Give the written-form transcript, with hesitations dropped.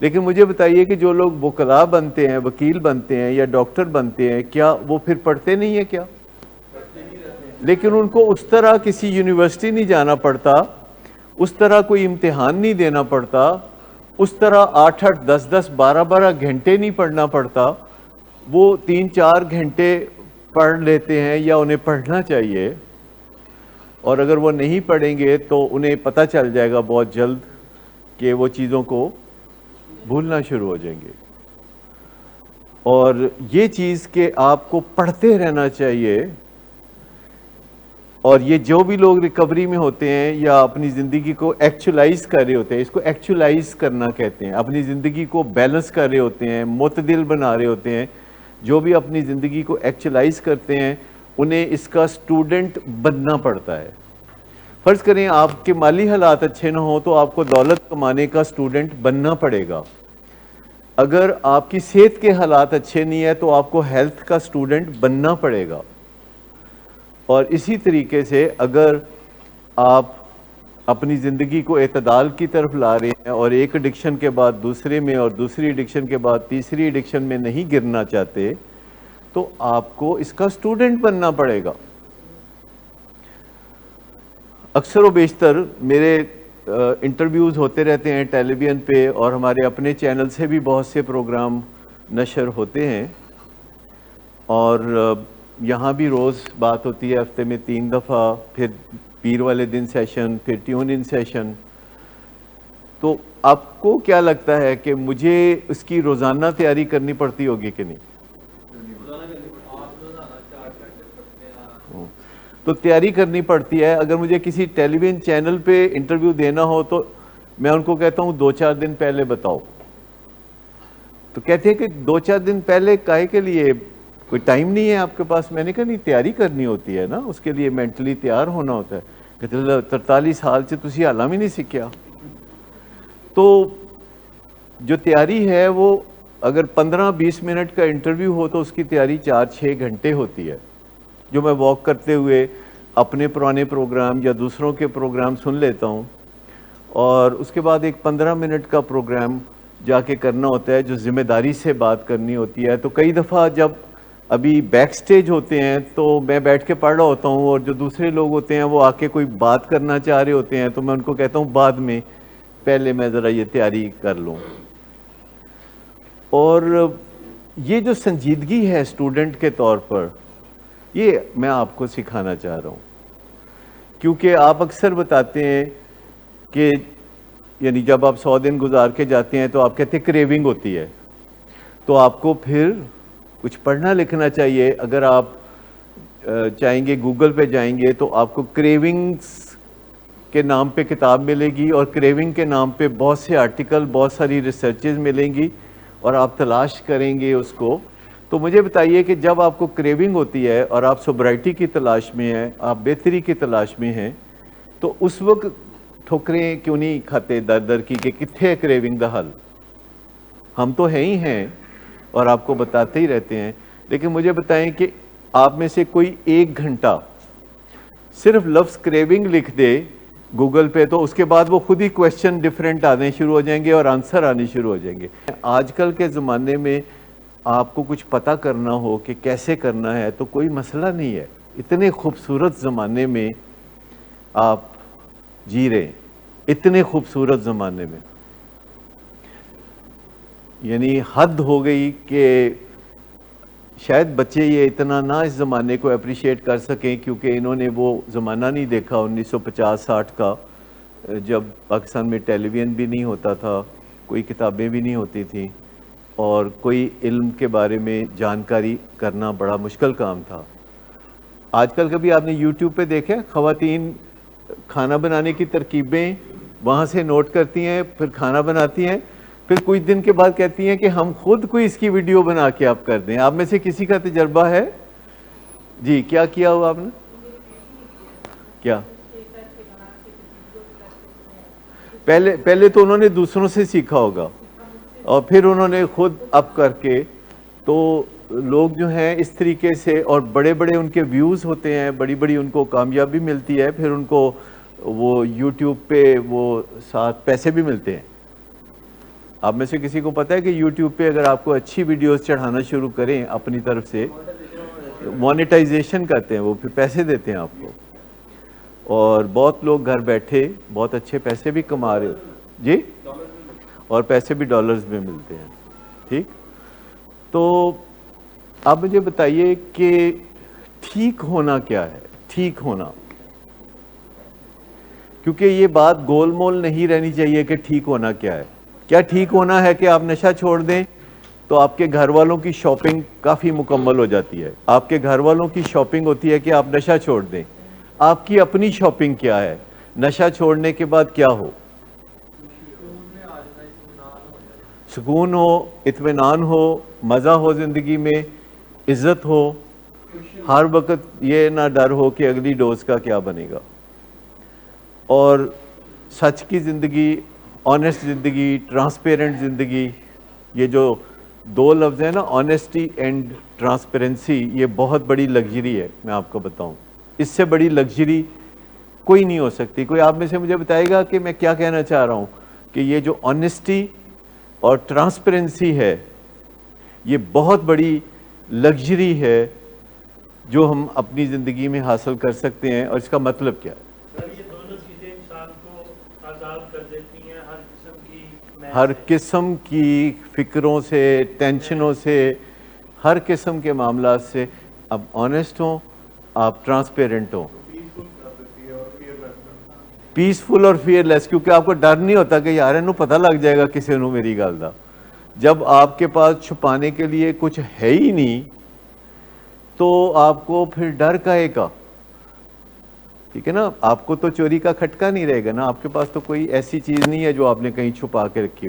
لیکن مجھے بتائیے کہ جو لوگ وکلاء بنتے ہیں، وکیل بنتے ہیں یا ڈاکٹر بنتے ہیں، کیا وہ پھر پڑھتے نہیں ہیں کیا؟ لیکن ان کو اس طرح کسی یونیورسٹی نہیں جانا پڑتا، اس طرح کوئی امتحان نہیں دینا پڑتا، اس طرح 8 10 10 12 گھنٹے نہیں پڑھنا پڑتا. وہ 3 4 گھنٹے پڑھ لیتے ہیں یا انہیں پڑھنا چاہیے، اور اگر وہ نہیں پڑھیں گے تو انہیں پتہ چل جائے گا بہت جلد کہ وہ چیزوں کو بھولنا شروع ہو جائیں گے. اور یہ چیز کہ آپ کو پڑھتے رہنا چاہیے. اور یہ جو بھی لوگ ریکوری میں ہوتے ہیں یا اپنی زندگی کو ایکچولائز کر رہے ہوتے ہیں، اس کو ایکچولائز کرنا کہتے ہیں، اپنی زندگی کو بیلنس کر رہے ہوتے ہیں، معتدل بنا رہے ہوتے ہیں، جو بھی اپنی زندگی کو ایکچولائز کرتے ہیں انہیں اس کا اسٹوڈنٹ بننا پڑتا ہے. فرض کریں آپ کے مالی حالات اچھے نہ ہوں تو آپ کو دولت کمانے کا اسٹوڈنٹ بننا پڑے گا. اگر آپ کی صحت کے حالات اچھے نہیں ہیں تو آپ کو ہیلتھ کا اسٹوڈنٹ بننا پڑے گا. اور اسی طریقے سے اگر آپ اپنی زندگی کو اعتدال کی طرف لا رہے ہیں اور ایک ایڈکشن کے بعد دوسرے میں اور دوسری ایڈکشن کے بعد تیسری ایڈکشن میں نہیں گرنا چاہتے تو آپ کو اس کا اسٹوڈنٹ بننا پڑے گا. اکثر و بیشتر میرے انٹرویوز ہوتے رہتے ہیں ٹیلی ویژن پہ، اور ہمارے اپنے چینل سے بھی بہت سے پروگرام نشر ہوتے ہیں، اور یہاں بھی روز بات ہوتی ہے، ہفتے میں 3 دفعہ، پھر پیر والے دن سیشن، پھر ٹیون ان سیشن. تو آپ کو کیا لگتا ہے کہ مجھے اس کی روزانہ تیاری کرنی پڑتی ہوگی کہ نہیں؟ تو تیاری کرنی پڑتی ہے. اگر مجھے کسی ٹیلی ویژن چینل پہ انٹرویو دینا ہو تو میں ان کو کہتا ہوں 2 4 دن پہلے بتاؤ. تو کہتے ہیں کہ 2 4 دن پہلے کاہے کے لیے؟ کوئی ٹائم نہیں ہے آپ کے پاس؟ میں نے کہا نہیں، تیاری کرنی ہوتی ہے نا، اس کے لیے مینٹلی تیار ہونا ہوتا ہے. کہتے 43 سال سے تسی حالاں بھی نہیں سیکھیا. تو جو تیاری ہے وہ اگر 15 20 منٹ کا انٹرویو ہو تو اس کی تیاری 4 6 گھنٹے ہوتی ہے، جو میں واک کرتے ہوئے اپنے پرانے پروگرام یا دوسروں کے پروگرام سن لیتا ہوں. اور اس کے بعد ایک 15 منٹ کا پروگرام جا کے کرنا ہوتا ہے جو ذمہ داری سے بات کرنی ہوتی ہے. تو کئی دفعہ جب ابھی بیک سٹیج ہوتے ہیں تو میں بیٹھ کے پڑھ رہا ہوتا ہوں، اور جو دوسرے لوگ ہوتے ہیں وہ آ کے کوئی بات کرنا چاہ رہے ہوتے ہیں، تو میں ان کو کہتا ہوں بعد میں، پہلے میں ذرا یہ تیاری کر لوں. اور یہ جو سنجیدگی ہے اسٹوڈنٹ کے طور پر، یہ میں آپ کو سکھانا چاہ رہا ہوں. کیونکہ آپ اکثر بتاتے ہیں کہ یعنی جب آپ 100 دن گزار کے جاتے ہیں تو آپ کہتے ہیں کریونگ ہوتی ہے، تو آپ کو پھر کچھ پڑھنا لکھنا چاہیے. اگر آپ چاہیں گے گوگل پہ جائیں گے تو آپ کو کریونگز کے نام پہ کتاب ملے گی، اور کریونگ کے نام پہ بہت سے آرٹیکل، بہت ساری ریسرچز ملیں گی، اور آپ تلاش کریں گے اس کو. تو مجھے بتائیے کہ جب آپ کو کریونگ ہوتی ہے اور آپ سوبرائٹی کی تلاش میں ہیں، آپ بہتری کی تلاش میں ہیں، تو اس وقت ٹھوکریں کیوں نہیں کھاتے در در کی کہ کتھے کریونگ دا حل؟ ہم تو ہیں ہی ہیں اور آپ کو بتاتے ہی رہتے ہیں. لیکن مجھے بتائیں کہ آپ میں سے کوئی 1 گھنٹہ صرف لفظ کریونگ لکھ دے گوگل پہ، تو اس کے بعد وہ خود ہی کویشچن ڈیفرنٹ آنے شروع ہو جائیں گے اور آنسر آنے شروع ہو جائیں گے. آج کل کے زمانے میں آپ کو کچھ پتہ کرنا ہو کہ کیسے کرنا ہے تو کوئی مسئلہ نہیں ہے. اتنے خوبصورت زمانے میں آپ جی رہے ہیں، اتنے خوبصورت زمانے میں، یعنی حد ہو گئی کہ شاید بچے یہ اتنا نہ اس زمانے کو اپریشیٹ کر سکیں، کیونکہ انہوں نے وہ زمانہ نہیں دیکھا 1950 60 کا، جب پاکستان میں ٹیلی ویژن بھی نہیں ہوتا تھا، کوئی کتابیں بھی نہیں ہوتی تھیں، اور کوئی علم کے بارے میں جانکاری کرنا بڑا مشکل کام تھا. آج کل کبھی آپ نے یوٹیوب پہ دیکھا خواتین کھانا بنانے کی ترکیبیں وہاں سے نوٹ کرتی ہیں، پھر کھانا بناتی ہیں، پھر کچھ دن کے بعد کہتی ہیں کہ ہم خود کوئی اس کی ویڈیو بنا کے آپ کر دیں؟ آپ میں سے کسی کا تجربہ ہے؟ جی، کیا کیا ہوا آپ نے؟ کیا پہلے تو انہوں نے دوسروں سے سیکھا ہوگا، اور پھر انہوں نے خود اپ کر کے. تو لوگ جو ہیں اس طریقے سے، اور بڑے بڑے ان کے ویوز ہوتے ہیں، بڑی بڑی ان کو کامیابی ملتی ہے، پھر ان کو وہ یوٹیوب پہ وہ ساتھ پیسے بھی ملتے ہیں. آپ میں سے کسی کو پتا ہے کہ یوٹیوب پہ اگر آپ کو اچھی ویڈیوز چڑھانا شروع کریں اپنی طرف سے، مونیٹائزیشن کرتے ہیں، وہ پھر پیسے دیتے ہیں آپ کو، اور بہت لوگ گھر بیٹھے بہت اچھے پیسے بھی کما رہے جی، اور پیسے بھی ڈالرز میں ملتے ہیں. ٹھیک، تو آپ مجھے بتائیے کہ ٹھیک ہونا کیا ہے؟ ٹھیک ہونا، کیونکہ یہ بات گول مول نہیں رہنی چاہیے کہ ٹھیک ہونا کیا ہے. کیا ٹھیک ہونا ہے کہ آپ نشہ چھوڑ دیں تو آپ کے گھر والوں کی شاپنگ کافی مکمل ہو جاتی ہے؟ آپ کے گھر والوں کی شاپنگ ہوتی ہے کہ آپ نشہ چھوڑ دیں. آپ کی اپنی شاپنگ کیا ہے؟ نشہ چھوڑنے کے بعد کیا ہو؟ سکون ہو، اطمینان ہو، مزہ ہو زندگی میں، عزت ہو، ہر وقت یہ نہ ڈر ہو کہ اگلی ڈوز کا کیا بنے گا، اور سچ کی زندگی، آنیسٹ زندگی، ٹرانسپیرنٹ زندگی. یہ جو دو لفظ ہیں نا، آنیسٹی اینڈ ٹرانسپیرنسی، یہ بہت بڑی لگژری ہے. میں آپ کو بتاؤں، اس سے بڑی لگژری کوئی نہیں ہو سکتی. کوئی آپ میں سے مجھے بتائے گا کہ میں کیا کہنا چاہ رہا ہوں؟ کہ یہ جو آنیسٹی اور ٹرانسپیرنسی ہے، یہ بہت بڑی لگژری ہے جو ہم اپنی زندگی میں حاصل کر سکتے ہیں. اور اس کا مطلب کیا ہے؟ یہ دونوں چیزیں انسان کو آزاد کر دیتی ہیں ہر قسم کی فکروں سے، ٹینشنوں سے، ہر قسم کے معاملات سے. اب آنیسٹ ہوں، آپ ٹرانسپیرنٹ ہوں، پیسفل اور فیئرلیس، کیونکہ آپ کو ڈر نہیں ہوتا کہ یار انہوں پتہ لگ جائے گا کسی نے میری گل دا. جب آپ کے پاس چھپانے کے لیے کچھ ہے ہی نہیں تو آپ کو پھر ڈر کاہے کا؟ ٹھیک ہے نا، آپ کو تو چوری کا کھٹکا نہیں رہے گا نا، آپ کے پاس تو کوئی ایسی چیز نہیں ہے جو آپ نے کہیں چھپا کے رکھی ہوئی.